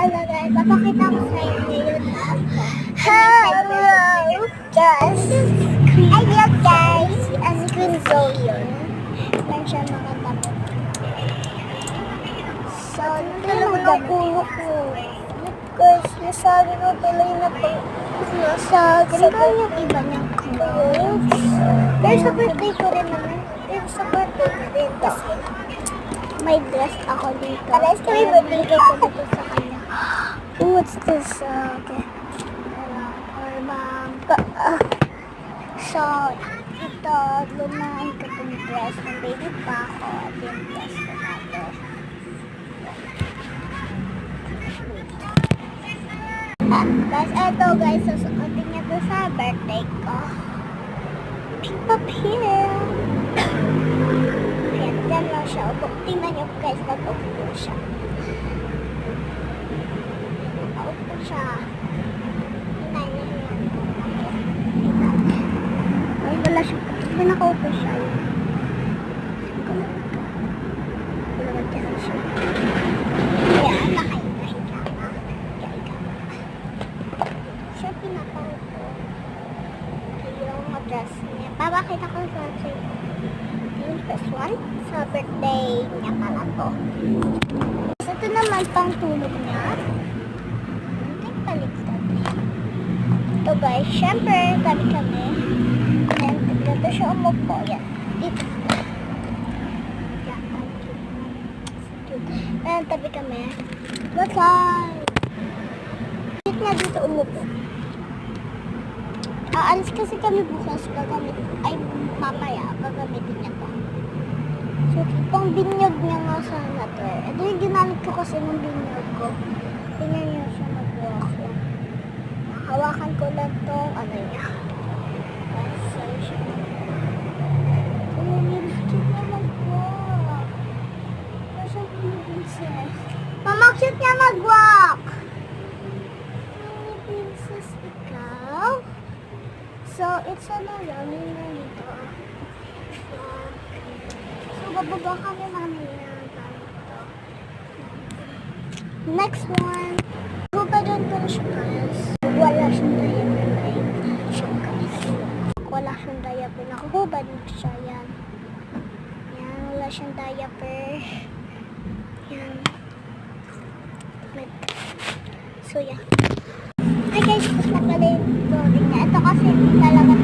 Hello guys, papakita ko sa inyo ngayon. Hello guys! Ayun guys, ang Queen Zoe yun. Meron siya mga damit. So, tulog ang ulo ko. Guys, nasabi ko tuloy na po. Nasabi ko yung iba niyang clothes. Pero sa birthday ko rin naman. Pero sa birthday ko rin kasi may dress ako dito. Parehas kami birthday ko dito sa kanya. What's this? Okay. So, ito, lumayan ko itong dress ng baby pa ako at yung dress ko natin. Guys, eto guys, susuotin niya to sa birthday ko. Pink up here. Ayan, dyan lang siya. Tingnan niyo guys, nag-upo siya. Nag-upo siya. Tingnan niyo yan. Ay, wala siya. May nakaupo siya. Wala dyan siya. Ayan, nakahiga. Siya pinapaupo. Yung dress niya. Papakita ko sa inyo. Yung first one. Sa birthday niya pala to. So, ito naman pang tulog niya. Ito baliktad. Ito guys, syempre, tabi kami. And dito siya umupo. Yan. Dito. Yan. And tabi kami. What's up? Dito na dito umupo. Aalis kasi kami bukas, ay mamaya, gagamitin niya to. So, itong binyog niya nga sana to. Ito yung ginamit ko kasi ng binyog ko. Tingnan niyo siya mag-walk lang. Hawakan ko lang tong ano niya. So, siya. Tingnan niya mag-walk. Kasi princess. Mama, cute niya mag-walk! Princess, ikaw? So, it's ano lang, yun ito. So, bababa kami mamaya. Next one. Hubadan ko na siya guys. Wala siyang diaper na siya guys. Wala siyang diaper. Nakahubad mo siya. Yan. Yan. Wala siyang diaper. Yan. So, yan. Ay guys, tapos na pala yung clothing niya. Ito kasi talaga